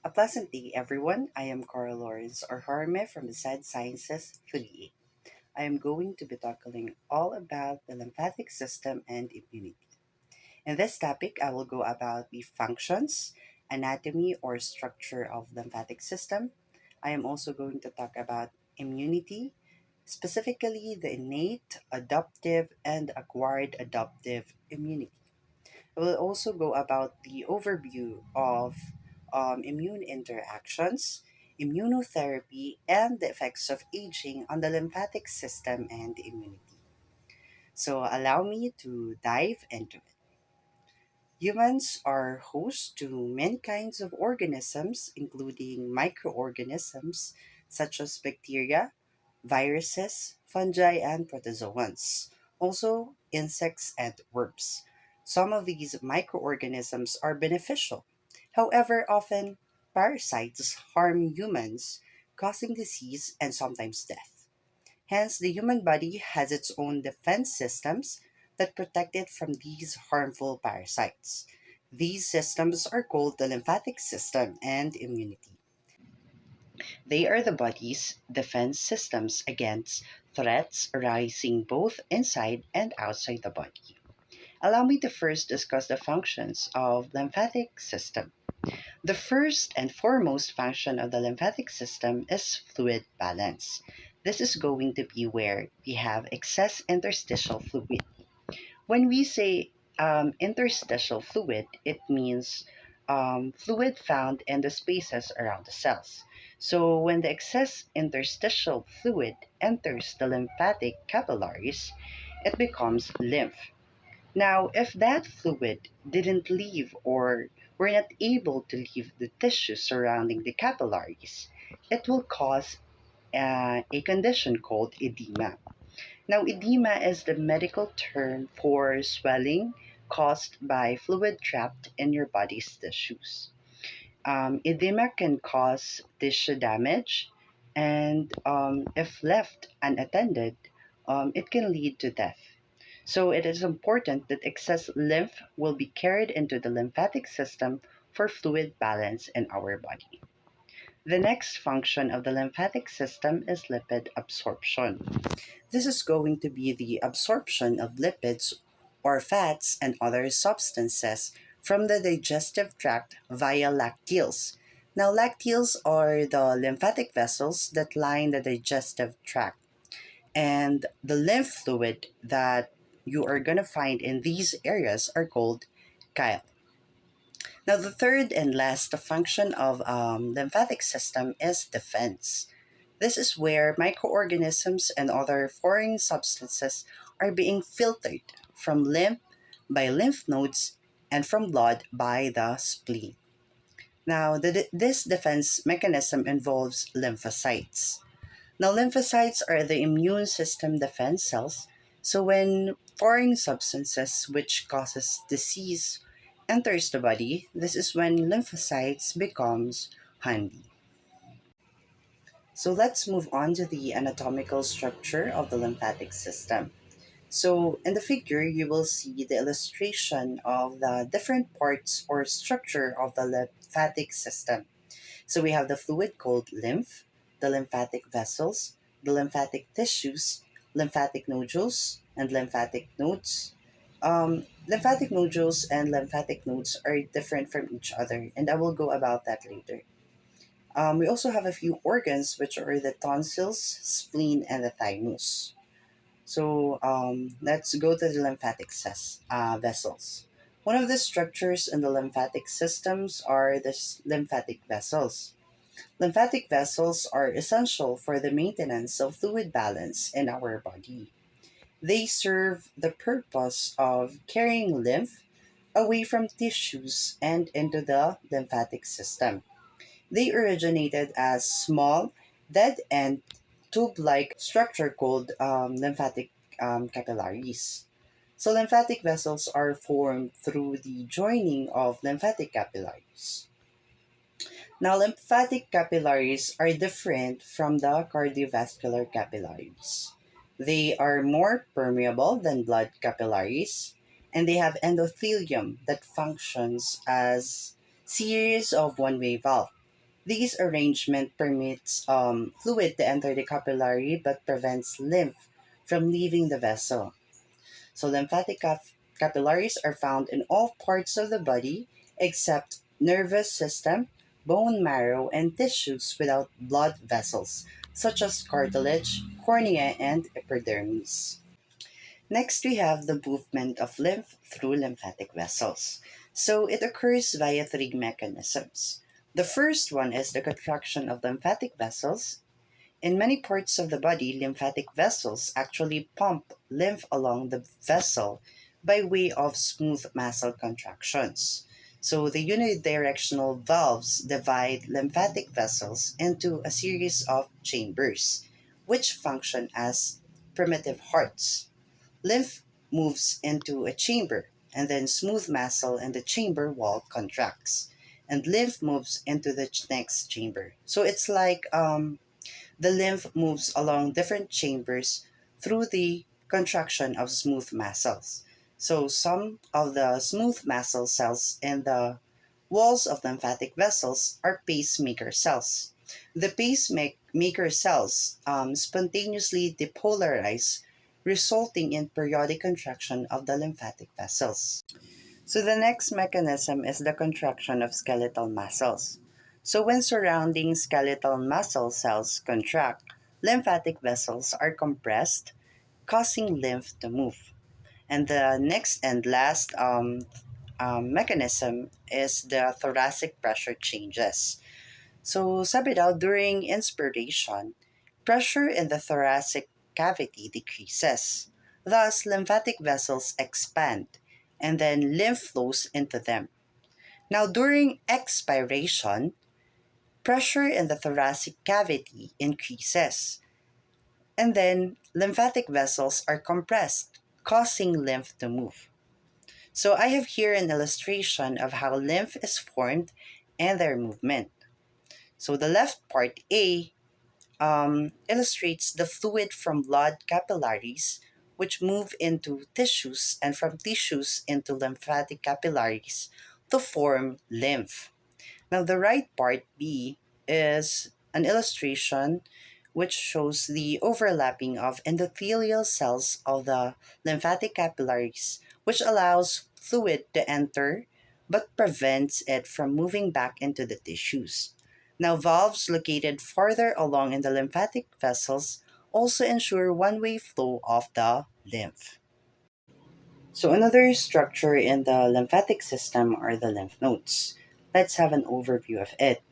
A pleasant day, everyone. I am Carl Lawrence or Harme from the Sad Sciences 3A. I am going to be tackling all about the lymphatic system and immunity. In this topic, I will go about the functions, anatomy, or structure of lymphatic system. I am also going to talk about immunity, specifically the innate, adaptive, and acquired adaptive immunity. We'll also go about the overview of immune interactions, immunotherapy, and the effects of aging on the lymphatic system and immunity. So, allow me to dive into it. Humans are host to many kinds of organisms, including microorganisms such as bacteria, viruses, fungi, and protozoans. Also, insects and worms. Some of these microorganisms are beneficial. However, often parasites harm humans, causing disease and sometimes death. Hence, the human body has its own defense systems that protect it from these harmful parasites. These systems are called the lymphatic system and immunity. They are the body's defense systems against threats arising both inside and outside the body. Allow me to first discuss the functions of lymphatic system. The first and foremost function of the lymphatic system is fluid balance. This is going to be where we have excess interstitial fluid. When we say interstitial fluid, it means fluid found in the spaces around the cells. So, when the excess interstitial fluid enters the lymphatic capillaries, it becomes lymph. Now, if that fluid didn't leave or were not able to leave the tissue surrounding the capillaries, it will cause a condition called edema. Now, edema is the medical term for swelling caused by fluid trapped in your body's tissues. Edema can cause tissue damage, and if left unattended, it can lead to death. So, it is important that excess lymph will be carried into the lymphatic system for fluid balance in our body. The next function of the lymphatic system is lipid absorption. This is going to be the absorption of lipids or fats and other substances from the digestive tract via lacteals. Now, lacteals are the lymphatic vessels that line the digestive tract, and the lymph fluid that you are going to find in these areas are called chyle. Now, the third and last function of lymphatic system is defense. This is where microorganisms and other foreign substances are being filtered from lymph by lymph nodes and from blood by the spleen. Now, this defense mechanism involves lymphocytes. Now, lymphocytes are the immune system defense cells. So, when foreign substances which causes disease enters the body, this is when lymphocytes becomes handy. So let's move on to the anatomical structure of the lymphatic system. So in the figure, you will see the illustration of the different parts or structure of the lymphatic system. So we have the fluid called lymph, the lymphatic vessels, the lymphatic tissues, lymphatic nodules, and lymphatic nodes. Lymphatic nodules and lymphatic nodes are different from each other, and I will go about that later. We also have a few organs, which are the tonsils, spleen, and the thymus. So let's go to the vessels. One of the structures in the lymphatic systems are the lymphatic vessels. Lymphatic vessels are essential for the maintenance of fluid balance in our body. They serve the purpose of carrying lymph away from tissues and into the lymphatic system. They originated as small, dead end tube like structure called lymphatic capillaries. So, lymphatic vessels are formed through the joining of lymphatic capillaries. Now, lymphatic capillaries are different from the cardiovascular capillaries. They are more permeable than blood capillaries, and they have endothelium that functions as series of one-way valve. This arrangement permits fluid to enter the capillary but prevents lymph from leaving the vessel. So capillaries are found in all parts of the body except nervous system, bone marrow, and tissues without blood vessels, such as cartilage, cornea, and epidermis. Next, we have the movement of lymph through lymphatic vessels. So it occurs via three mechanisms. The first one is the contraction of lymphatic vessels. In many parts of the body, lymphatic vessels actually pump lymph along the vessel by way of smooth muscle contractions. So the unidirectional valves divide lymphatic vessels into a series of chambers, which function as primitive hearts. Lymph moves into a chamber, and then smooth muscle in the chamber wall contracts, and lymph moves into the next chamber. So it's like the lymph moves along different chambers through the contraction of smooth muscles. So some of the smooth muscle cells in the walls of lymphatic vessels are pacemaker cells. The pacemaker cells spontaneously depolarize, resulting in periodic contraction of the lymphatic vessels. So the next mechanism is the contraction of skeletal muscles. So when surrounding skeletal muscle cells contract, lymphatic vessels are compressed, causing lymph to move. And the next and last mechanism is the thoracic pressure changes. So sabi daw, during inspiration, pressure in the thoracic cavity decreases. Thus, lymphatic vessels expand, and then lymph flows into them. Now, during expiration, pressure in the thoracic cavity increases, and then lymphatic vessels are compressed, causing lymph to move. So, I have here an illustration of how lymph is formed and their movement. So, the left part A illustrates the fluid from blood capillaries, which move into tissues and from tissues into lymphatic capillaries to form lymph. Now, the right part B is an illustration which shows the overlapping of endothelial cells of the lymphatic capillaries, which allows fluid to enter but prevents it from moving back into the tissues. Now, valves located farther along in the lymphatic vessels also ensure one way flow of the lymph. So, another structure in the lymphatic system are the lymph nodes. Let's have an overview of it.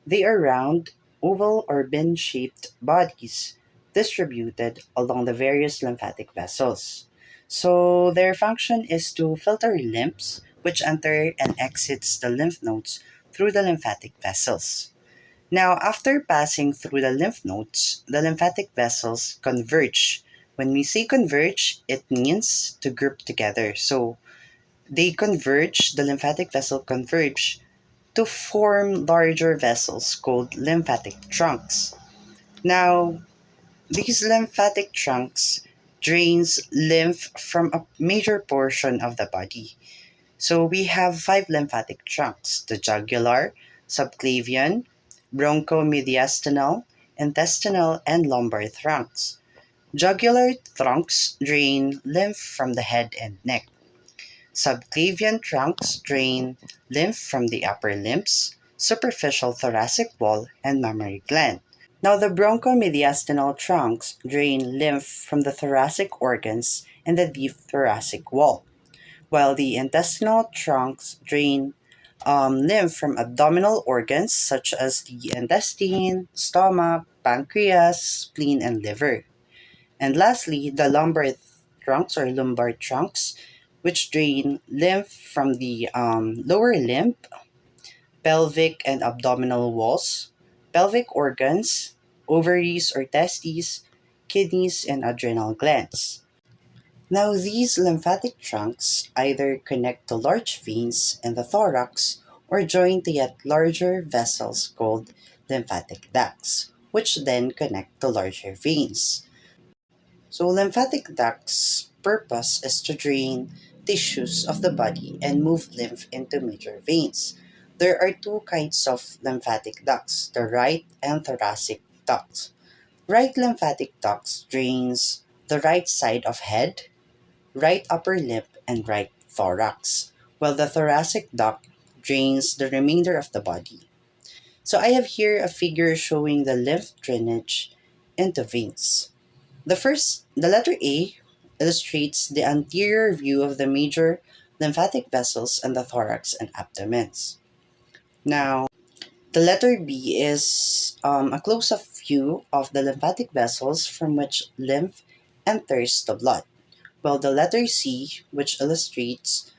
They are round, oval, or bin shaped bodies distributed along the various lymphatic vessels. So, their function is to filter lymphs, which enter and exits the lymph nodes through the lymphatic vessels. Now, after passing through the lymph nodes, the lymphatic vessels converge. When we say converge, it means to group together. So, the lymphatic vessel converge to form larger vessels called lymphatic trunks. Now, these lymphatic trunks drains lymph from a major portion of the body. So we have five lymphatic trunks: the jugular, subclavian, bronchomediastinal, intestinal, and lumbar trunks. Jugular trunks drain lymph from the head and neck. Subclavian trunks drain lymph from the upper limbs, superficial thoracic wall, and mammary gland. Now, the bronchomediastinal trunks drain lymph from the thoracic organs and the deep thoracic wall, while the intestinal trunks drain lymph from abdominal organs such as the intestine, stomach, pancreas, spleen, and liver. And lastly, the lumbar trunks, which drain lymph from the lower limb, pelvic and abdominal walls, pelvic organs, ovaries or testes, kidneys, and adrenal glands. Now, these lymphatic trunks either connect to large veins in the thorax or join to yet larger vessels called lymphatic ducts, which then connect to larger veins. So, lymphatic ducts' purpose is to drain tissues of the body and move lymph into major veins. There are two kinds of lymphatic ducts, the right and thoracic ducts. Right lymphatic ducts drains the right side of head, right upper lip, and right thorax, while the thoracic duct drains the remainder of the body. So I have here a figure showing the lymph drainage into veins. The letter A illustrates the anterior view of the major lymphatic vessels in the thorax and abdomens. Now, the letter B is a close-up view of the lymphatic vessels from which lymph enters the blood, while the letter C, which illustrates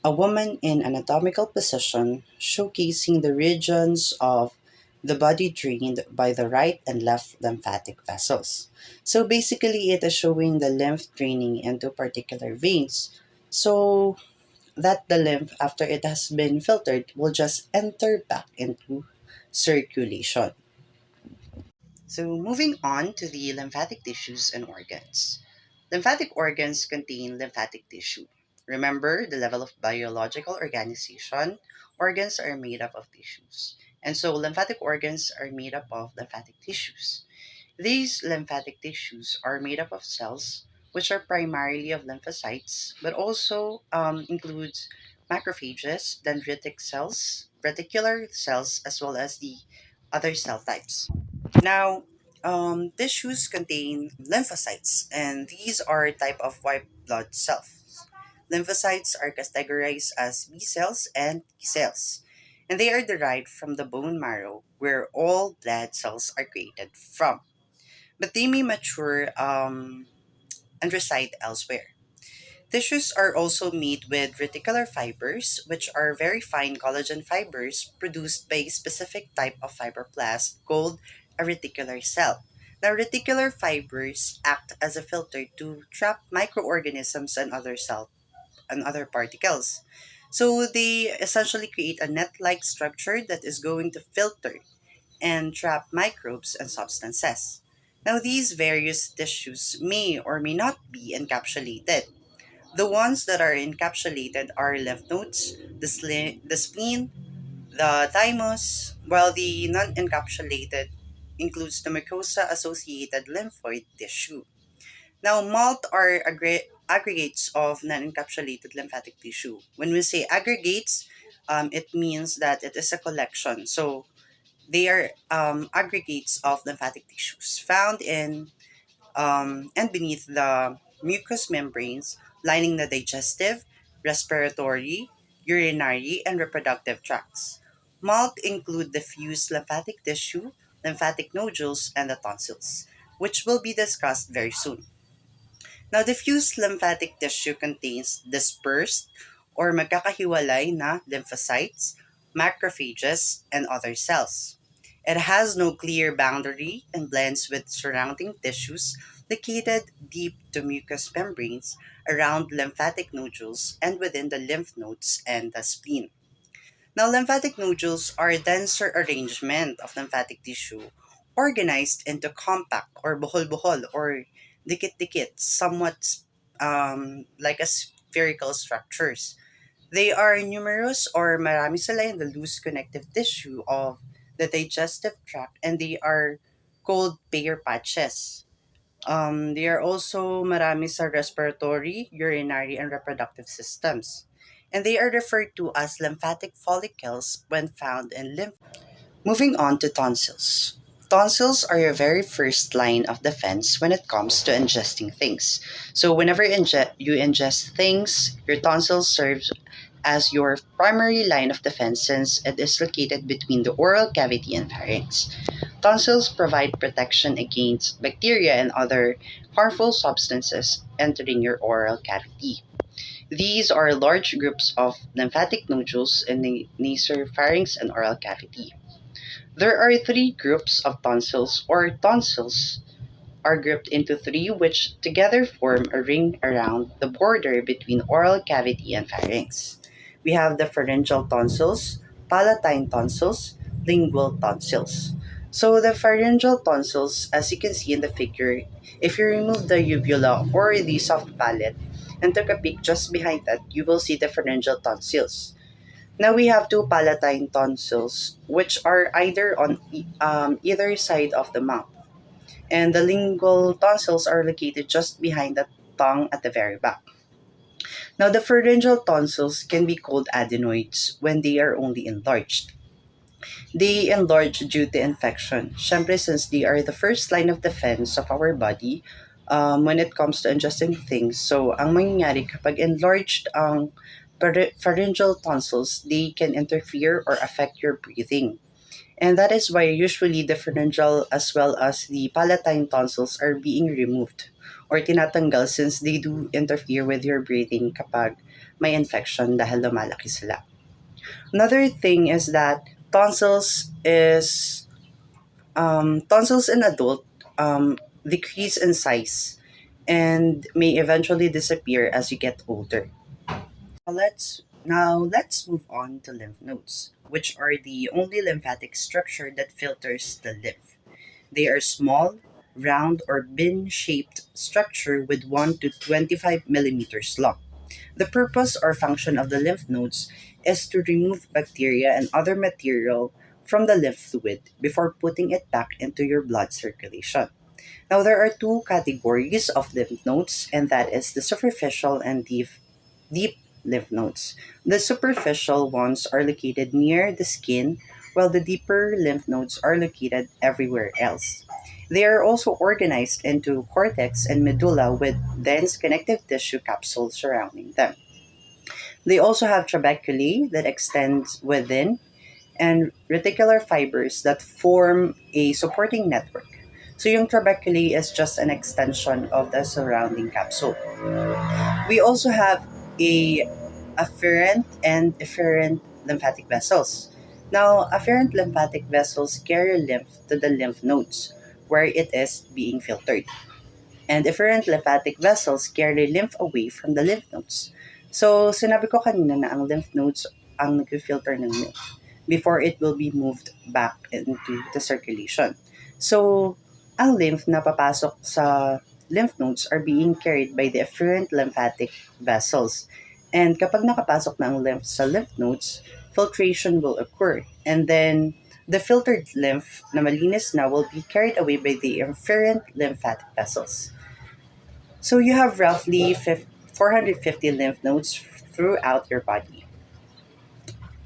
a woman in anatomical position, showcasing the regions of the body drained by the right and left lymphatic vessels. So basically, it is showing the lymph draining into particular veins. So that the lymph, after it has been filtered, will just enter back into circulation. So, moving on to the lymphatic tissues and organs. Lymphatic organs contain lymphatic tissue. Remember the level of biological organization, organs are made up of tissues. And so, lymphatic organs are made up of lymphatic tissues. These lymphatic tissues are made up of cells, which are primarily of lymphocytes, but also includes macrophages, dendritic cells, reticular cells, as well as the other cell types. Now, tissues contain lymphocytes, and these are a type of white blood cells. Lymphocytes are categorized as B cells and T cells, and they are derived from the bone marrow, where all blood cells are created from. But they may mature and reside elsewhere. Tissues are also made with reticular fibers, which are very fine collagen fibers produced by a specific type of fibroblast called a reticular cell. Now, reticular fibers act as a filter to trap microorganisms and other particles. So they essentially create a net-like structure that is going to filter and trap microbes and substances. Now, these various tissues may or may not be encapsulated. The ones that are encapsulated are lymph nodes, the spleen, the thymus, while the non-encapsulated includes the mucosa-associated lymphoid tissue. Now, MALT are aggregates of non-encapsulated lymphatic tissue. When we say aggregates, it means that it is a collection. So they are aggregates of lymphatic tissues found in and beneath the mucous membranes lining the digestive, respiratory, urinary, and reproductive tracts. MALT include diffuse lymphatic tissue, lymphatic nodules, and the tonsils, which will be discussed very soon. Now, diffuse lymphatic tissue contains dispersed or magkakahiwalay na lymphocytes, macrophages, and other cells. It has no clear boundary and blends with surrounding tissues located deep to mucous membranes around lymphatic nodules and within the lymph nodes and the spleen. Now, lymphatic nodules are a denser arrangement of lymphatic tissue organized into compact or buhol-buhol or dikit-dikit, somewhat like a spherical structures. They are numerous or marami sila in the loose connective tissue of the digestive tract, and they are called Bayer patches. They are also marami sa respiratory, urinary, and reproductive systems. And they are referred to as lymphatic follicles when found in lymph. Moving on to tonsils. Tonsils are your very first line of defense when it comes to ingesting things. So whenever you ingest things, your tonsils serves as your primary line of defense since it is located between the oral cavity and pharynx. Tonsils provide protection against bacteria and other harmful substances entering your oral cavity. These are large groups of lymphatic nodules in the nasopharynx and oral cavity. There are three groups of tonsils, or tonsils are grouped into three, which together form a ring around the border between oral cavity and pharynx. We have the pharyngeal tonsils, palatine tonsils, lingual tonsils. So the pharyngeal tonsils, as you can see in the figure, if you remove the uvula or the soft palate and took a peek just behind that, you will see the pharyngeal tonsils. Now we have two palatine tonsils, which are either on either side of the mouth, and the lingual tonsils are located just behind the tongue at the very back. Now, the pharyngeal tonsils can be called adenoids when they are only enlarged. They enlarge due to infection. Siyempre, since they are the first line of defense of our body when it comes to ingesting things. So, ang mangyayari kapag enlarged ang pharyngeal tonsils, they can interfere or affect your breathing. And that is why usually the pharyngeal as well as the palatine tonsils are being removed or tinatanggal since they do interfere with your breathing kapag may infection dahil lumalaki sila. Another thing is that tonsils in adult decrease in size and may eventually disappear as you get older. Let's move on to lymph nodes, which are the only lymphatic structure that filters the lymph. They are small, round, or bin-shaped structure with 1 to 25 millimeters long. The purpose or function of the lymph nodes is to remove bacteria and other material from the lymph fluid before putting it back into your blood circulation. Now, there are two categories of lymph nodes, and that is the superficial and deep lymph nodes. The superficial ones are located near the skin, while the deeper lymph nodes are located everywhere else. They are also organized into cortex and medulla with dense connective tissue capsules surrounding them. They also have trabeculae that extends within and reticular fibers that form a supporting network. So yung trabeculae is just an extension of the surrounding capsule. We also have a afferent and efferent lymphatic vessels. Now, afferent lymphatic vessels carry lymph to the lymph nodes where it is being filtered. And efferent lymphatic vessels carry lymph away from the lymph nodes. So, sinabi ko kanina na ang lymph nodes ang nag-filter ng lymph before it will be moved back into the circulation. So, ang lymph na papasok sa lymph nodes are being carried by the efferent lymphatic vessels. And kapag nakapasok na ang lymph sa lymph nodes, filtration will occur. And then, the filtered lymph na malinis na will be carried away by the efferent lymphatic vessels. So you have roughly 450 lymph nodes throughout your body.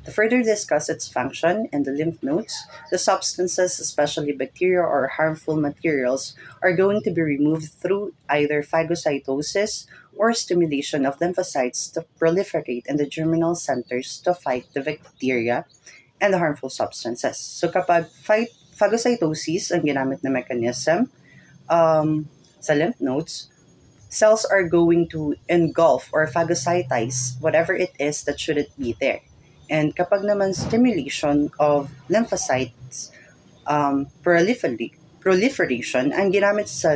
To further discuss its function and the lymph nodes, the substances, especially bacteria or harmful materials, are going to be removed through either phagocytosis or stimulation of lymphocytes to proliferate in the germinal centers to fight the bacteria and the harmful substances. So kapag phagocytosis ang ginamit na mechanism sa lymph nodes, cells are going to engulf or phagocytize whatever it is that shouldn't be there. And kapag naman stimulation of lymphocytes proliferation, ang ginamit sa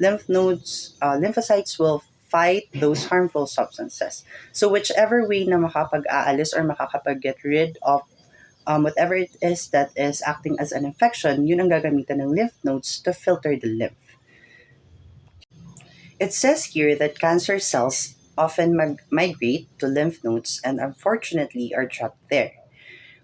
lymphocytes will fight those harmful substances. So whichever way na makapag-aalis or makakapag-get rid of whatever it is that is acting as an infection, yun ang gagamitan ng lymph nodes to filter the lymph. It says here that cancer cells often migrate to lymph nodes and unfortunately are trapped there.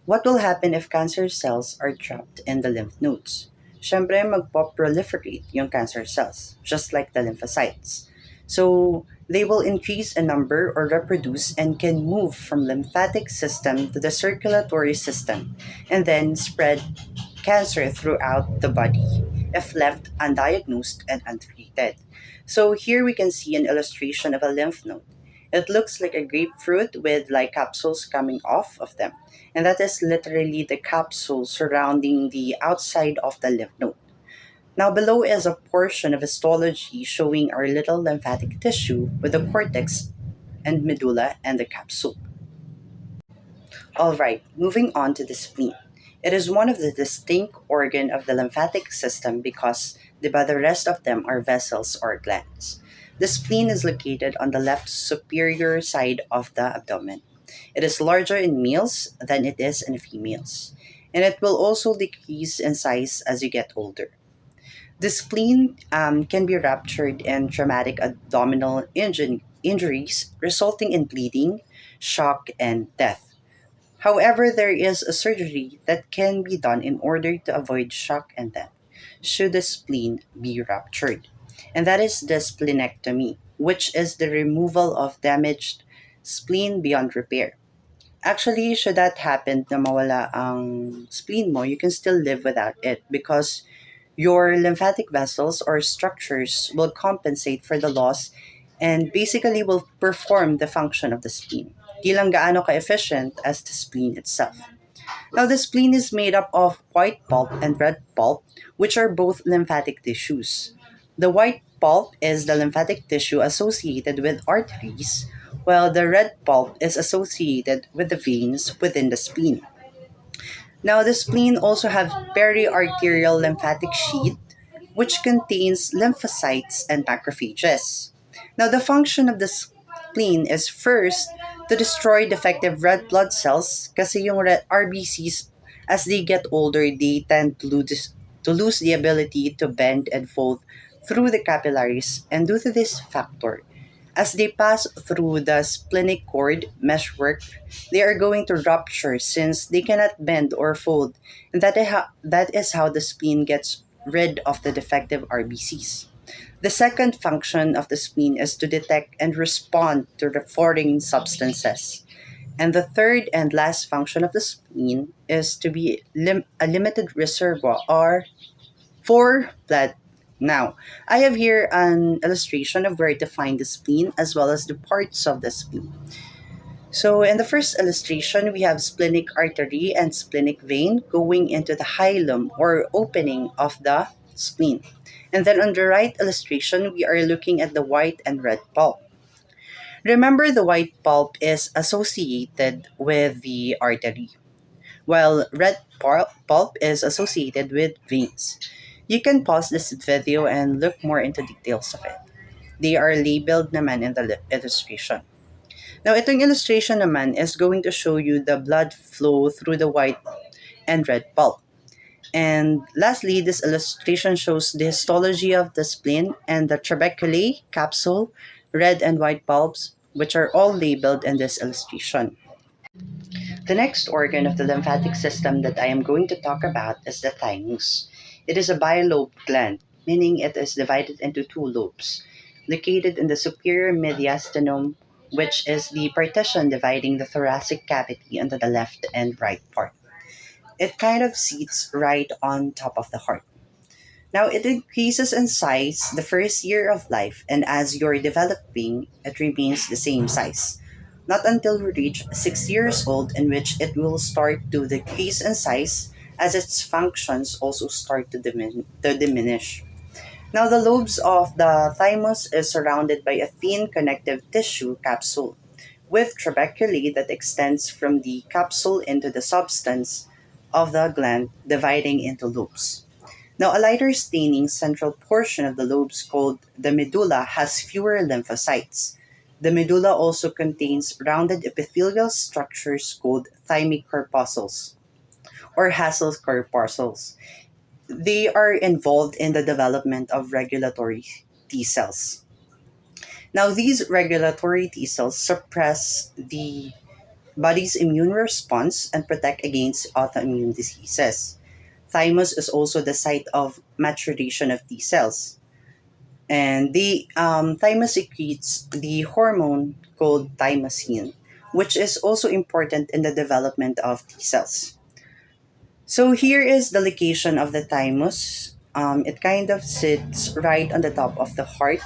What will happen if cancer cells are trapped in the lymph nodes? Siyempre, magpo-proliferate yung cancer cells, just like the lymphocytes. So, they will increase in number or reproduce and can move from lymphatic system to the circulatory system and then spread cancer throughout the body if left undiagnosed and untreated. So here we can see an illustration of a lymph node. It looks like a grapefruit with like capsules coming off of them. And that is literally the capsule surrounding the outside of the lymph node. Now below is a portion of histology showing our little lymphatic tissue with the cortex and medulla and the capsule. All right, moving on to the spleen. It is one of the distinct organ of the lymphatic system because the rest of them are vessels or glands. The spleen is located on the left superior side of the abdomen. It is larger in males than it is in females, and it will also decrease in size as you get older. The spleen can be ruptured in traumatic abdominal injuries, resulting in bleeding, shock, and death. However, there is a surgery that can be done in order to avoid shock and death should the spleen be ruptured. And that is the splenectomy, which is the removal of damaged spleen beyond repair. Actually, should that happen na mawala ang spleen mo, you can still live without it because your lymphatic vessels or structures will compensate for the loss and basically will perform the function of the spleen. Di lang gaano ka-efficient as the spleen itself. Now, the spleen is made up of white pulp and red pulp, which are both lymphatic tissues. The white pulp is the lymphatic tissue associated with arteries, while the red pulp is associated with the veins within the spleen. Now, the spleen also have periarterial lymphatic sheath, which contains lymphocytes and macrophages. Now, the function of the spleen is first to destroy defective red blood cells kasi yung red RBCs, as they get older, they tend to lose the ability to bend and fold through the capillaries. And due to this factor, as they pass through the splenic cord meshwork, they are going to rupture since they cannot bend or fold. And that is how the spleen gets rid of the defective RBCs. The second function of the spleen is to detect and respond to the foreign substances. And the third and last function of the spleen is to be a limited reservoir for blood. Now, I have here an illustration of where to find the spleen as well as the parts of the spleen. So, in the first illustration, we have splenic artery and splenic vein going into the hilum or opening of the spleen. And then on the right illustration, we are looking at the white and red pulp. Remember, the white pulp is associated with the artery, while pulp is associated with veins. You can pause this video and look more into details of it. They are labeled naman in the illustration. Now, itong illustration naman is going to show you the blood flow through the white and red pulp. And lastly, this illustration shows the histology of the spleen and the trabeculae, capsule, red and white pulps, which are all labeled in this illustration. The next organ of the lymphatic system that I am going to talk about is the thymus. It is a bilobed gland, meaning it is divided into two lobes, located in the superior mediastinum, which is the partition dividing the thoracic cavity into the left and right part. It kind of sits right on top of the heart. Now, it increases in size the first year of life, and as you're developing, it remains the same size. Not until we reach 6 years old, in which it will start to decrease in size as its functions also start to diminish. Now, the lobes of the thymus is surrounded by a thin connective tissue capsule with trabeculae that extends from the capsule into the substance of the gland, dividing into lobes. Now, a lighter staining central portion of the lobes called the medulla has fewer lymphocytes. The medulla also contains rounded epithelial structures called thymic corpuscles or Hassel's corpuscles. They are involved in the development of regulatory T cells. Now, these regulatory T cells suppress the body's immune response and protect against autoimmune diseases. Thymus is also the site of maturation of T cells. And the thymus secretes the hormone called thymosin, which is also important in the development of T cells. So here is the location of the thymus. It kind of sits right on the top of the heart,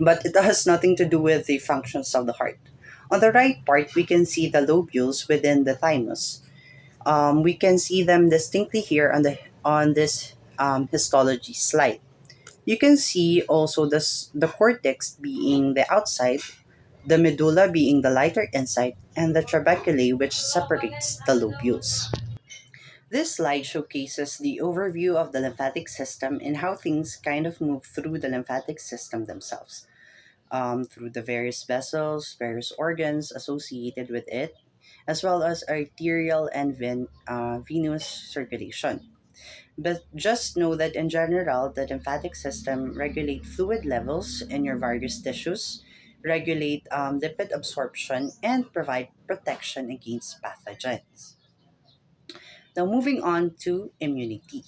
but it has nothing to do with the functions of the heart. On the right part, we can see the lobules within the thymus. We can see them distinctly here on this histology slide. You can see also the cortex being the outside, the medulla being the lighter inside, and the trabeculae which separates the lobules. This slide showcases the overview of the lymphatic system and how things kind of move through the lymphatic system themselves, through the various vessels, various organs associated with it, as well as arterial and venous circulation. But just know that in general, the lymphatic system regulate fluid levels in your various tissues, regulate lipid absorption, and provide protection against pathogens. Now, moving on to immunity.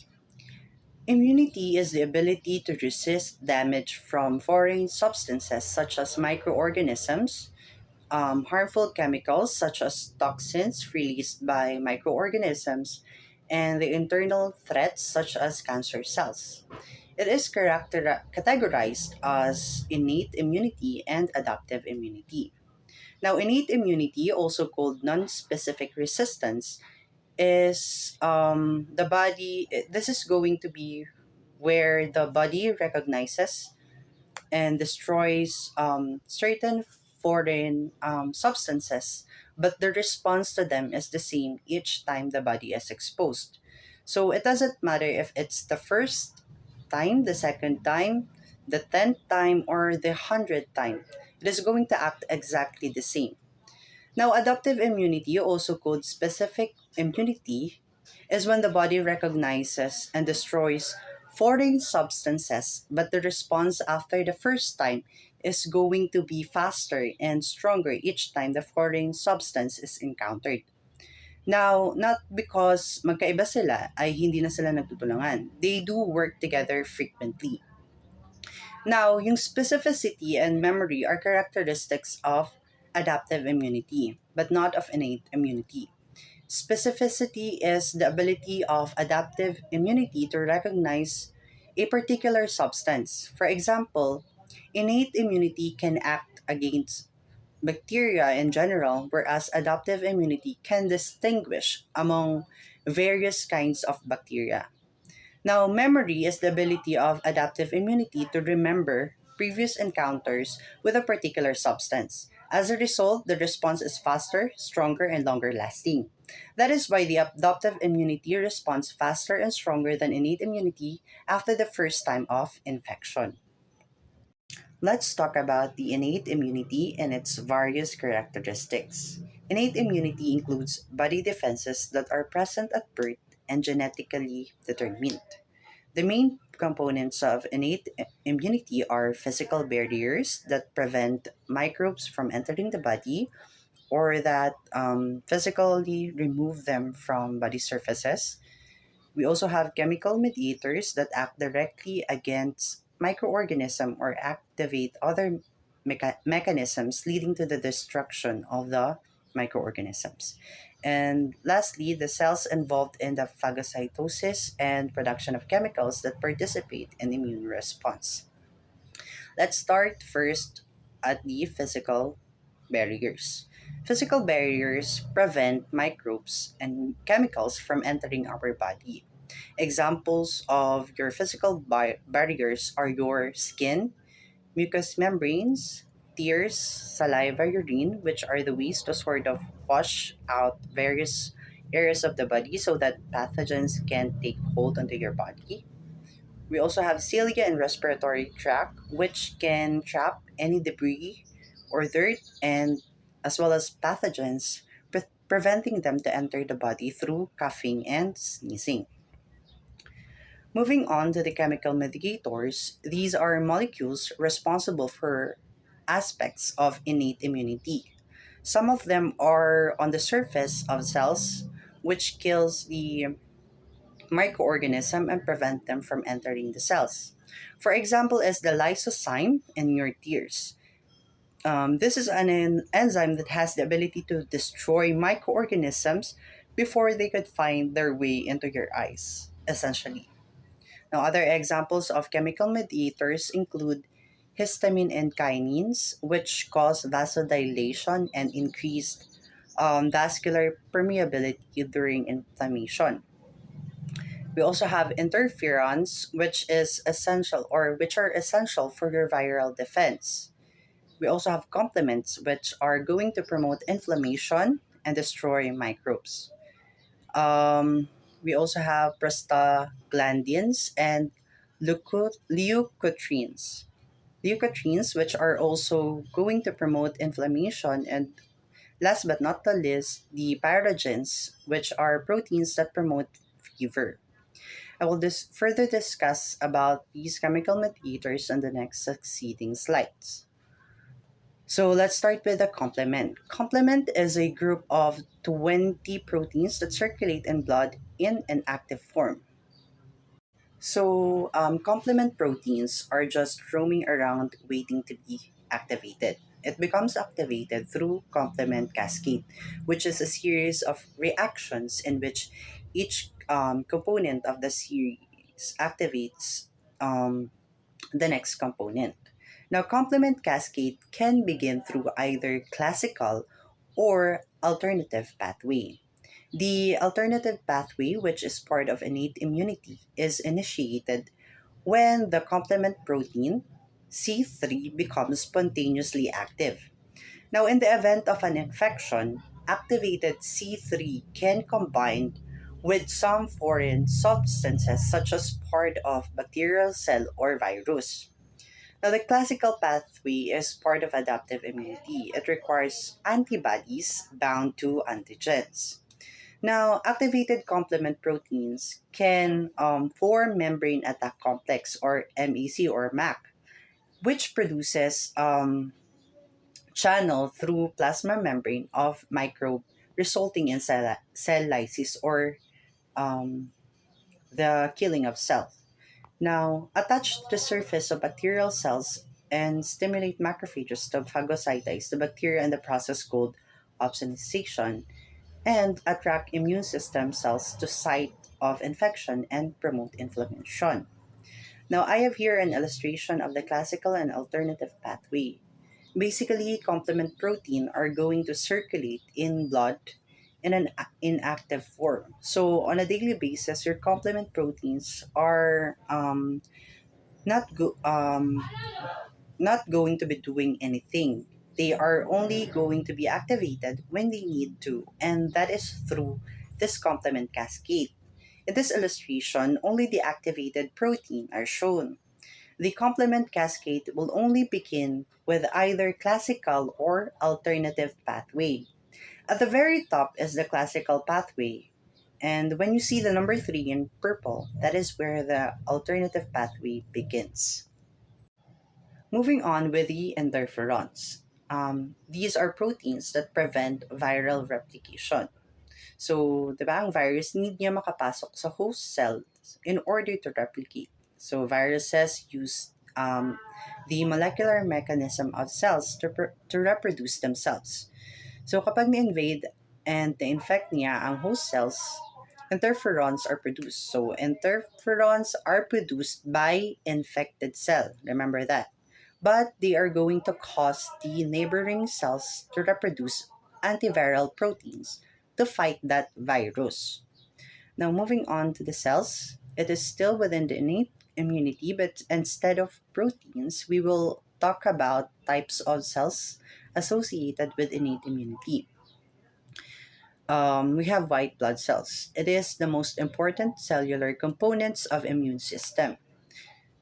Immunity is the ability to resist damage from foreign substances such as microorganisms, harmful chemicals such as toxins released by microorganisms, and the internal threats such as cancer cells. It is categorized as innate immunity and adaptive immunity. Now, innate immunity, also called non-specific resistance, is this is going to be where the body recognizes and destroys certain foreign substances, but the response to them is the same each time the body is exposed. So it doesn't matter if it's the first time, the second time, the 10th time, or the 100th time. It is going to act exactly the same. Now, adaptive immunity, also called specific immunity, is when the body recognizes and destroys foreign substances, but the response after the first time is going to be faster and stronger each time the foreign substance is encountered. Now, not because magkaiba sila ay hindi na sila nagtutulungan. They do work together frequently. Now, yung specificity and memory are characteristics of adaptive immunity, but not of innate immunity. Specificity is the ability of adaptive immunity to recognize a particular substance. For example, innate immunity can act against bacteria in general, whereas adaptive immunity can distinguish among various kinds of bacteria. Now, memory is the ability of adaptive immunity to remember previous encounters with a particular substance. As a result, the response is faster, stronger, and longer lasting. That is why the adaptive immunity responds faster and stronger than innate immunity after the first time of infection. Let's talk about the innate immunity and its various characteristics. Innate immunity includes body defenses that are present at birth and genetically determined. The main components of innate immunity are physical barriers that prevent microbes from entering the body or that physically remove them from body surfaces. We also have chemical mediators that act directly against microorganism or activate other mechanisms leading to the destruction of the microorganisms. And lastly, the cells involved in the phagocytosis and production of chemicals that participate in immune response. Let's start first at the physical barriers. Physical barriers prevent microbes and chemicals from entering our body. Examples of your physical barriers are your skin, mucous membranes, tears, saliva, urine, which are the ways to sort of wash out various areas of the body so that pathogens can take hold onto your body. We also have cilia and respiratory tract, which can trap any debris or dirt and as well as pathogens, preventing them to enter the body through coughing and sneezing. Moving on to the chemical mediators, these are molecules responsible for aspects of innate immunity. Some of them are on the surface of cells, which kills the microorganism and prevent them from entering the cells. For example, is the lysozyme in your tears. This is an enzyme that has the ability to destroy microorganisms before they could find their way into your eyes, essentially. Now, other examples of chemical mediators include histamine and kinins, which cause vasodilation and increased vascular permeability during inflammation. We also have interferons, which are essential for your viral defense. We also have complements, which are going to promote inflammation and destroy microbes. We also have prostaglandins and leukotrienes. Leukotrienes, which are also going to promote inflammation, and last but not the least, the pyrogens, which are proteins that promote fever. I will further discuss about these chemical mediators in the next succeeding slides. So let's start with the complement. Complement is a group of 20 proteins that circulate in blood in an active form. So, complement proteins are just roaming around waiting to be activated. It becomes activated through complement cascade, which is a series of reactions in which each component of the series activates um, the next component. Now, complement cascade can begin through either classical or alternative pathway. The alternative pathway, which is part of innate immunity, is initiated when the complement protein C3 becomes spontaneously active. Now, in the event of an infection, activated C3 can combine with some foreign substances such as part of bacterial cell or virus. Now, the classical pathway is part of adaptive immunity. It requires antibodies bound to antigens. Now, activated complement proteins can form membrane attack complex or MEC or MAC, which produces channel through plasma membrane of microbe, resulting in cell lysis or um, the killing of cells. Now, attach to the surface of bacterial cells and stimulate macrophages to phagocytize the bacteria in the process called opsonization and attract immune system cells to site of infection and promote inflammation. Now, I have here an illustration of the classical and alternative pathway. Basically, complement protein are going to circulate in blood in an inactive form. So, on a daily basis, your complement proteins are not go- um, not going to be doing anything. They are only going to be activated when they need to, and that is through this complement cascade. In this illustration, only the activated protein are shown. The complement cascade will only begin with either classical or alternative pathway. At the very top is the classical pathway. And when you see the number 3 in purple, that is where the alternative pathway begins. Moving on with the interferons. These are proteins that prevent viral replication. So, di ba, ang virus need niya makapasok sa host cells in order to replicate. So, viruses use the molecular mechanism of cells to reproduce themselves. So, kapag na-invade and na-infect niya ang host cells, interferons are produced. So, interferons are produced by infected cell. Remember that. But they are going to cause the neighboring cells to reproduce antiviral proteins to fight that virus. Now, moving on to the cells, it is still within the innate immunity, but instead of proteins, we will talk about types of cells associated with innate immunity. We have white blood cells. It is the most important cellular components of immune system.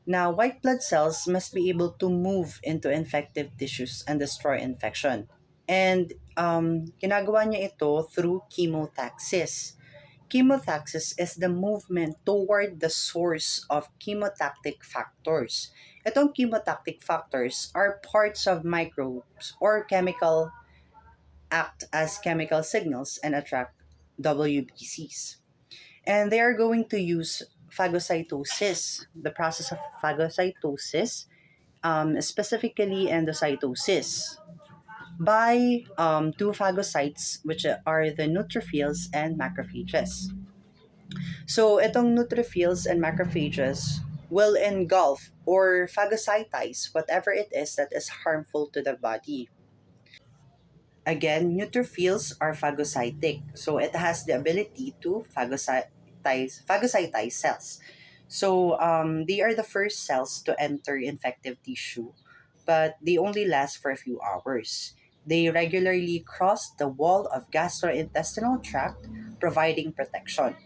Now, white blood cells must be able to move into infective tissues and destroy infection. And ginagawa niya ito through chemotaxis. Chemotaxis is the movement toward the source of chemotactic factors. Itong chemotactic factors are parts of microbes or chemical act as chemical signals and attract WBCs. And they are going to use phagocytosis, the process of phagocytosis, specifically endocytosis, by two phagocytes, which are the neutrophils and macrophages. So, itong neutrophils and macrophages will engulf or phagocytize whatever it is that is harmful to the body. Again, neutrophils are phagocytic, so it has the ability to phagocytize cells. So they are the first cells to enter infective tissue, but they only last for a few hours. They regularly cross the wall of gastrointestinal tract, providing protection.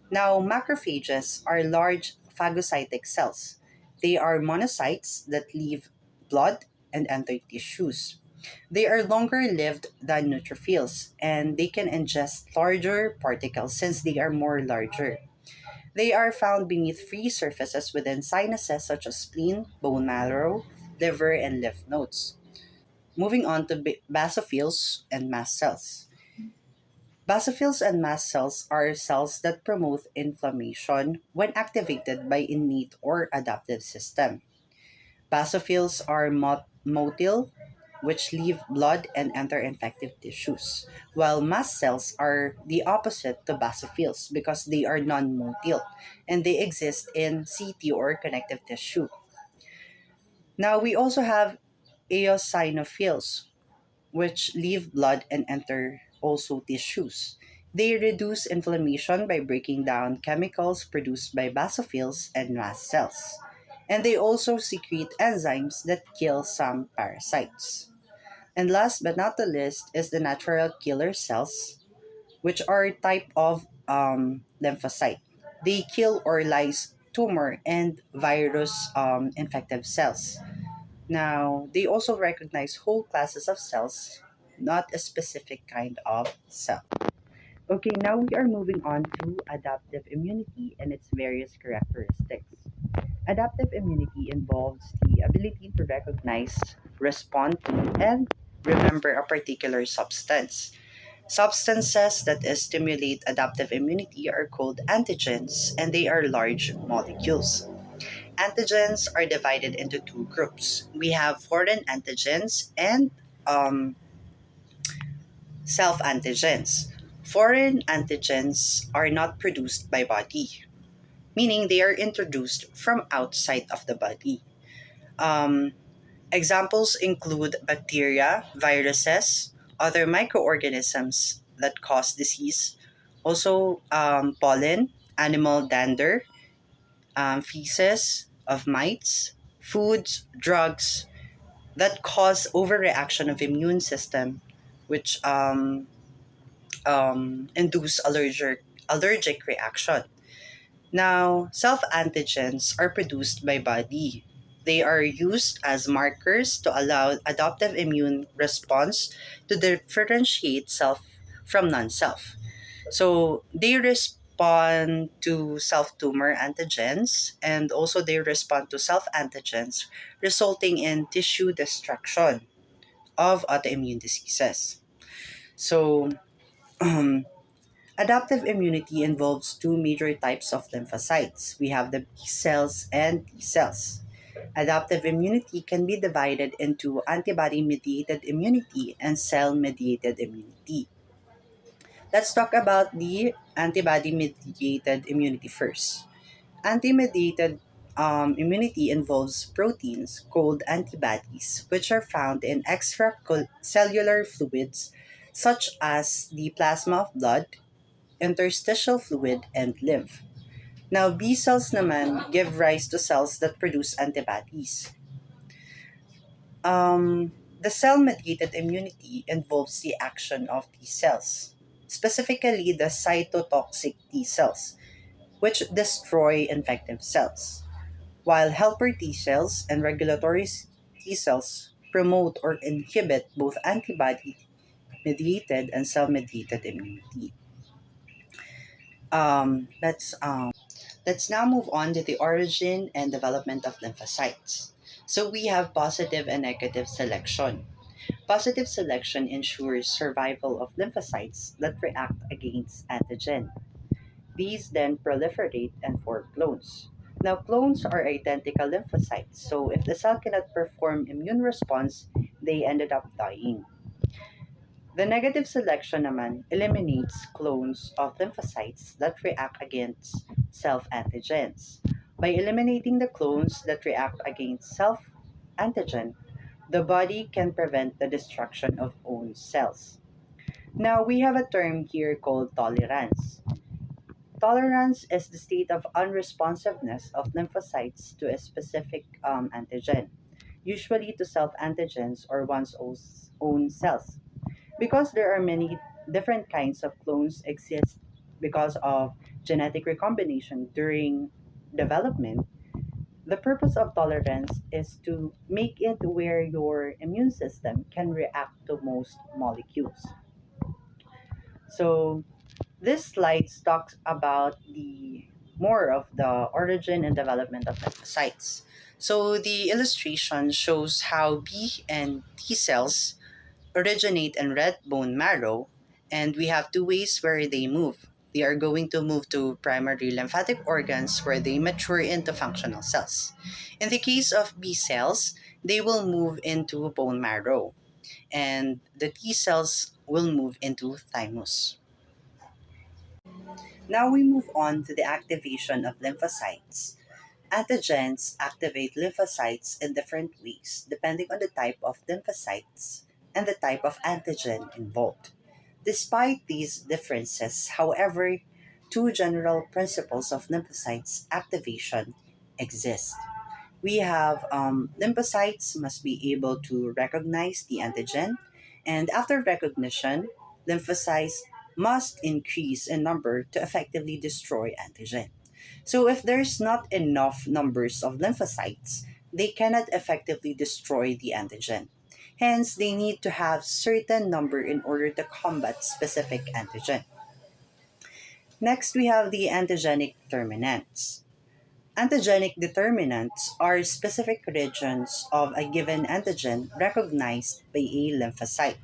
Now, macrophages are large phagocytic cells. They are monocytes that leave blood and enter tissues. They are longer lived than neutrophils and they can ingest larger particles since they are more larger. They are found beneath free surfaces within sinuses such as spleen, bone marrow, liver, and lymph nodes. moving on to basophils and mast cells. Basophils and mast cells are cells that promote inflammation when activated by innate or adaptive system. Basophils are motile, which leave blood and enter infective tissues, while mast cells are the opposite to basophils because they are non-motile and they exist in CT or connective tissue. Now we also have eosinophils, which leave blood and enter also tissues. They reduce inflammation by breaking down chemicals produced by basophils and mast cells. And they also secrete enzymes that kill some parasites. And last but not the least is the natural killer cells, which are a type of lymphocyte. They kill or lyse tumor and virus infective cells. Now, they also recognize whole classes of cells, not a specific kind of cell. Okay, now we are moving on to adaptive immunity and its various characteristics. Adaptive immunity involves the ability to recognize, respond to, and remember a particular substance. Substances that stimulate adaptive immunity are called antigens, and they are large molecules. Antigens are divided into two groups. We have foreign antigens and um, self antigens. Foreign antigens are not produced by body, meaning they are introduced from outside of the body. Um, Examples include bacteria, viruses, other microorganisms that cause disease, also pollen, animal dander, feces of mites, foods, drugs that cause overreaction of immune system, which induce allergic reaction. Now, self-antigens are produced by body. They are used as markers to allow adaptive immune response to differentiate self from non-self. So they respond to self tumor antigens and also they respond to self antigens, resulting in tissue destruction of autoimmune diseases. So, um, adaptive immunity involves two major types of lymphocytes. We have the B cells and T cells. Adaptive immunity can be divided into antibody mediated immunity and cell mediated immunity. Let's talk about the antibody mediated immunity first. Antibody-mediated immunity involves proteins called antibodies, which are found in extracellular fluids such as the plasma of blood, interstitial fluid, and lymph. Now, B cells naman give rise to cells that produce antibodies. The cell-mediated immunity involves the action of T cells, specifically the cytotoxic T cells, which destroy infective cells, while helper T cells and regulatory T cells promote or inhibit both antibody mediated and cell mediated immunity. Let's now move on to the origin and development of lymphocytes. So we have positive and negative selection. Positive selection ensures survival of lymphocytes that react against antigen. These then proliferate and form clones. Now, clones are identical lymphocytes, so if the cell cannot perform immune response, they ended up dying. The negative selection naman eliminates clones of lymphocytes that react against self-antigens. By eliminating the clones that react against self-antigen, the body can prevent the destruction of own cells. Now, we have a term here called tolerance. Tolerance is the state of unresponsiveness of lymphocytes to a specific antigen, usually to self antigens or one's own cells. Because there are many different kinds of clones exist because of genetic recombination during development, the purpose of tolerance is to make it where your immune system can react to most molecules. So this slide talks about the more of the origin and development of lymphocytes. So the illustration shows how B and T cells originate in red bone marrow, and we have two ways where they move. They are going to move to primary lymphatic organs where they mature into functional cells. In the case of B cells, they will move into bone marrow, and the T cells will move into thymus. Now we move on to the activation of lymphocytes. Antigens activate lymphocytes in different ways depending on the type of lymphocytes and the type of antigen involved. Despite these differences, however, two general principles of lymphocytes activation exist. We have lymphocytes must be able to recognize the antigen, and after recognition, lymphocytes must increase in number to effectively destroy antigen. So if there's not enough numbers of lymphocytes, they cannot effectively destroy the antigen. Hence, they need to have certain number in order to combat specific antigen. Next, we have the antigenic determinants. Antigenic determinants are specific regions of a given antigen recognized by a lymphocyte.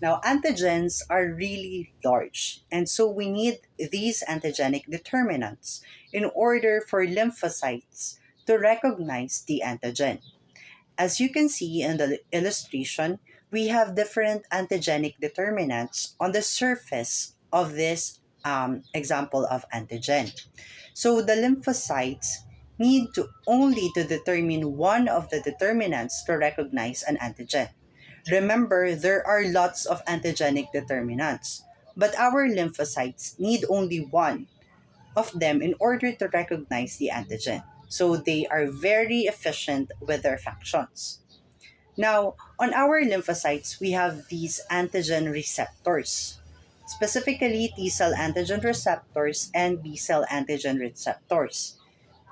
Now, antigens are really large, and so we need these antigenic determinants in order for lymphocytes to recognize the antigen. As you can see in the illustration, we have different antigenic determinants on the surface of this example of antigen. So the lymphocytes need to only to determine one of the determinants to recognize an antigen. Remember, there are lots of antigenic determinants, but our lymphocytes need only one of them in order to recognize the antigen. So they are very efficient with their functions. Now, on our lymphocytes, we have these antigen receptors, specifically T cell antigen receptors and B cell antigen receptors,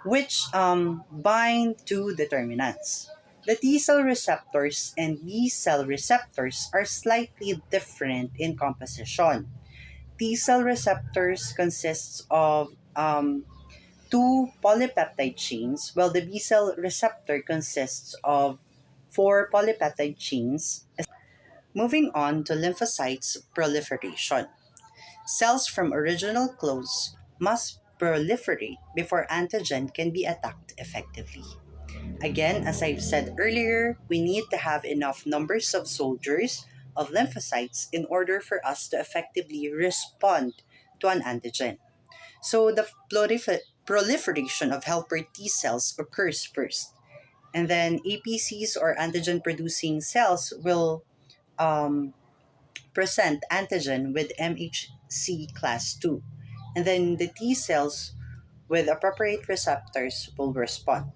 which bind to determinants. The T cell receptors and B cell receptors are slightly different in composition. T cell receptors consists of two polypeptide chains, while the B cell receptor consists of four polypeptide chains. Moving on to lymphocytes proliferation. Cells from original clones must proliferate before antigen can be attacked effectively. Again, as I've said earlier, we need to have enough numbers of soldiers of lymphocytes in order for us to effectively respond to an antigen. So the proliferation of helper T cells occurs first, and then APCs or antigen producing cells will um, present antigen with MHC class 2, and then the T cells with appropriate receptors will respond.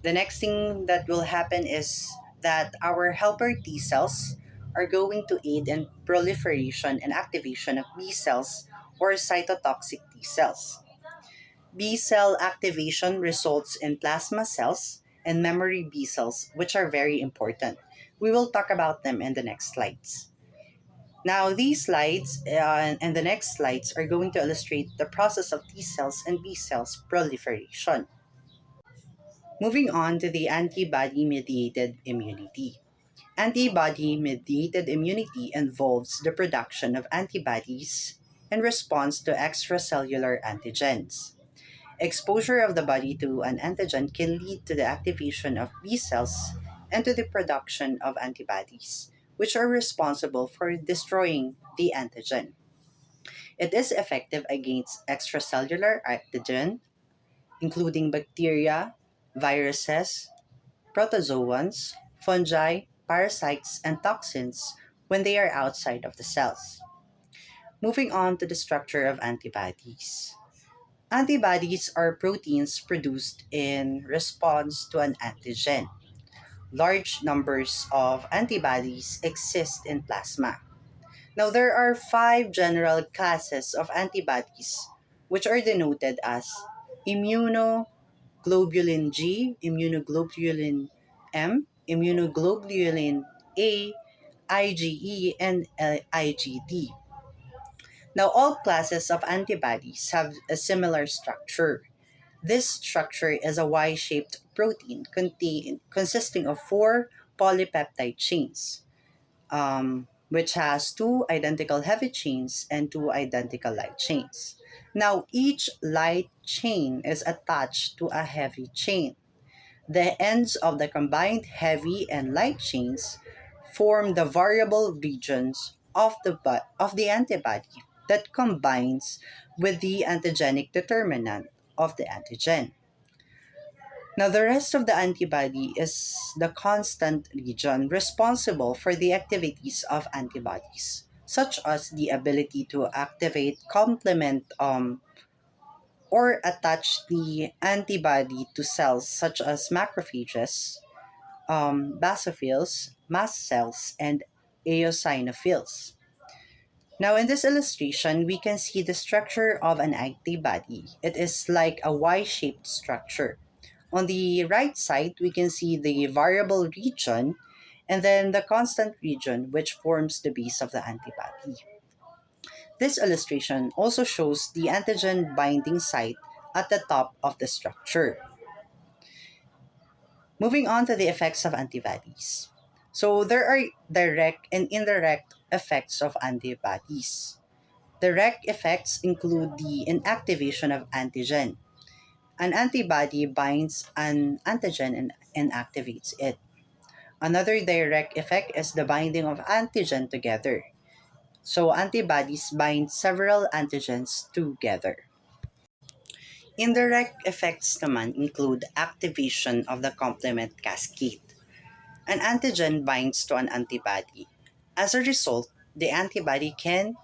The next thing that will happen is that our helper T cells are going to aid in proliferation and activation of B cells or cytotoxic T cells. B cell activation results in plasma cells and memory B cells, which are very important. We will talk about them in the next slides. Now, these slides and the next slides are going to illustrate the process of T cells and B cells proliferation. Moving on to the antibody mediated immunity. Antibody mediated immunity involves the production of antibodies in response to extracellular antigens. Exposure of the body to an antigen can lead to the activation of B cells and to the production of antibodies, which are responsible for destroying the antigen. It is effective against extracellular antigen, including bacteria, viruses, protozoans, fungi, parasites, and toxins when they are outside of the cells. Moving on to the structure of antibodies. Antibodies are proteins produced in response to an antigen. Large numbers of antibodies exist in plasma. Now, there are five general classes of antibodies, which are denoted as immunoglobulin G, immunoglobulin M, immunoglobulin A, IgE, and IgD. Now, all classes of antibodies have a similar structure. This structure is a Y-shaped protein consisting of four polypeptide chains, which has two identical heavy chains and two identical light chains. Now, each light chain is attached to a heavy chain. The ends of the combined heavy and light chains form the variable regions of the antibody that combines with the antigenic determinant of the antigen. Now, the rest of the antibody is the constant region responsible for the activities of antibodies, such as the ability to activate, complement, or attach the antibody to cells such as macrophages, basophils, mast cells, and eosinophils. Now, in this illustration, we can see the structure of an antibody. It is like a Y shaped structure. On the right side, we can see the variable region and then the constant region, which forms the base of the antibody. This illustration also shows the antigen binding site at the top of the structure. Moving on to the effects of antibodies. So, there are direct and indirect effects of antibodies. Direct effects include the inactivation of antigen. An antibody binds an antigen and inactivates it. Another direct effect is the binding of antigen together. So antibodies bind several antigens together. Indirect effects naman include activation of the complement cascade. An antigen binds to an antibody. As a result, the antibody can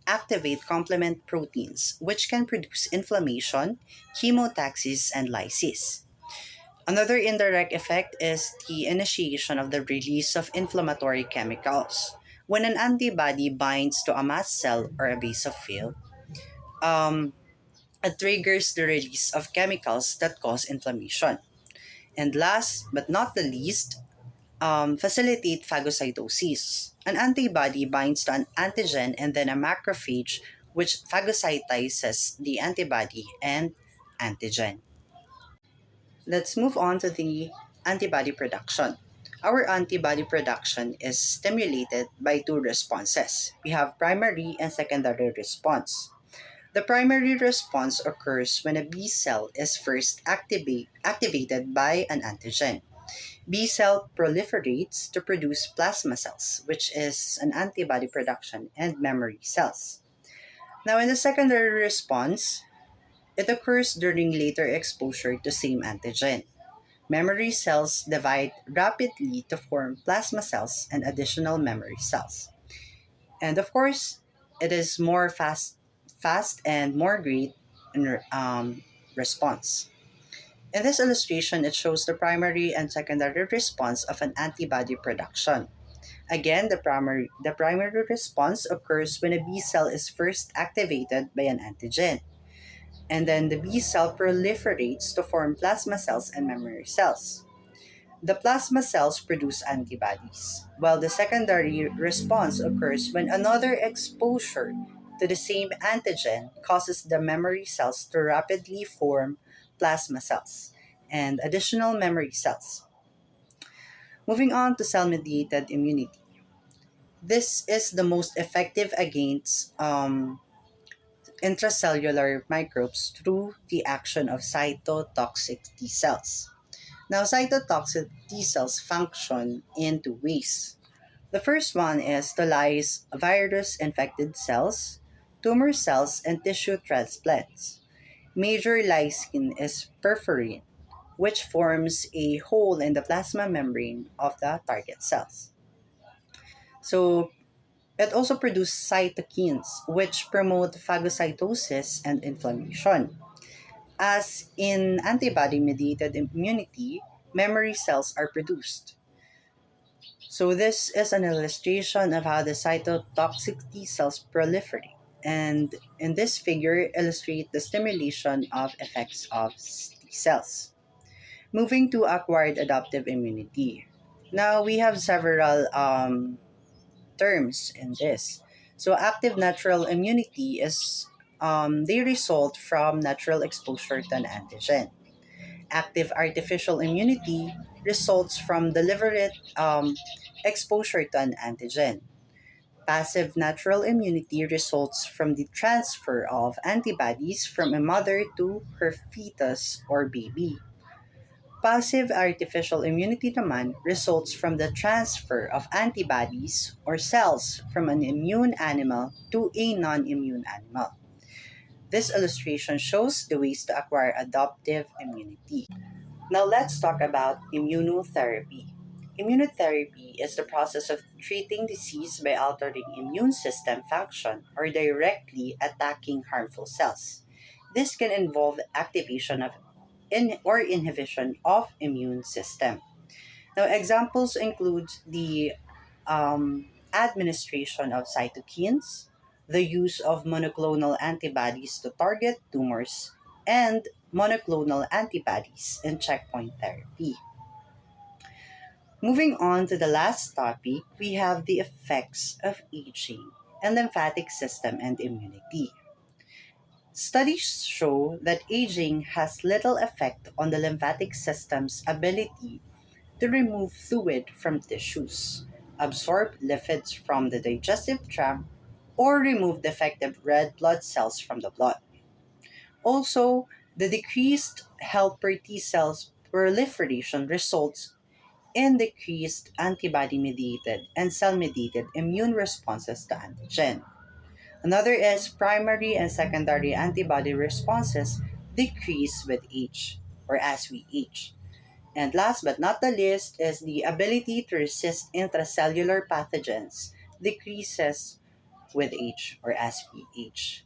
activate complement proteins, which can produce inflammation, chemotaxis, and lysis. Another indirect effect is the initiation of the release of inflammatory chemicals. When an antibody binds to a mast cell or a basophil, um, it triggers the release of chemicals that cause inflammation. And last but not the least, facilitate phagocytosis. An antibody binds to an antigen and then a macrophage which phagocytizes the antibody and antigen. Let's move on to the antibody production. Our antibody production is stimulated by two responses. We have primary and secondary response. The primary response occurs when a B cell is first activated by an antigen. B cell proliferates to produce plasma cells, which is an antibody production, and memory cells. Now, in the secondary response, it occurs during later exposure to same antigen. Memory cells divide rapidly to form plasma cells and additional memory cells. And of course, it is more fast and more great in response. In this illustration, it shows the primary and secondary response of an antibody production. Again, the primary response occurs when a B cell is first activated by an antigen. And then the B cell proliferates to form plasma cells and memory cells. The plasma cells produce antibodies, while the secondary response occurs when another exposure to the same antigen causes the memory cells to rapidly form plasma cells and additional memory cells. Moving on to cell mediated immunity. This is the most effective against intracellular microbes through the action of cytotoxic T cells. Now, cytotoxic T cells function in two ways. The first one is to lyse virus infected cells, tumor cells, and tissue transplants. Major lysine is perforin, which forms a hole in the plasma membrane of the target cells. So, it also produces cytokines, which promote phagocytosis and inflammation. As in antibody mediated immunity, memory cells are produced. So, this is an illustration of how the cytotoxic T cells proliferate. And in this figure, illustrate the stimulation of effects of T cells. Moving to acquired adaptive immunity. Now, we have several terms in this. So, active natural immunity is they result from natural exposure to an antigen. Active artificial immunity results from deliberate exposure to an antigen. Passive natural immunity results from the transfer of antibodies from a mother to her fetus or baby. Passive artificial immunity naman results from the transfer of antibodies or cells from an immune animal to a non-immune animal. This illustration shows the ways to acquire adaptive immunity. Now let's talk about immunotherapy. Immunotherapy is the process of treating disease by altering immune system function or directly attacking harmful cells. This can involve activation of or inhibition of immune system. Now examples include the administration of cytokines, the use of monoclonal antibodies to target tumors, and monoclonal antibodies in checkpoint therapy. Moving on to the last topic, we have the effects of aging and lymphatic system and immunity. Studies show that aging has little effect on the lymphatic system's ability to remove fluid from tissues, absorb lipids from the digestive tract, or remove defective red blood cells from the blood. Also, the decreased helper T cells proliferation results in decreased antibody mediated and cell mediated immune responses to antigen. Another is primary and secondary antibody responses decrease with age or as we age. And last but not the least is the ability to resist intracellular pathogens decreases with age or as we age.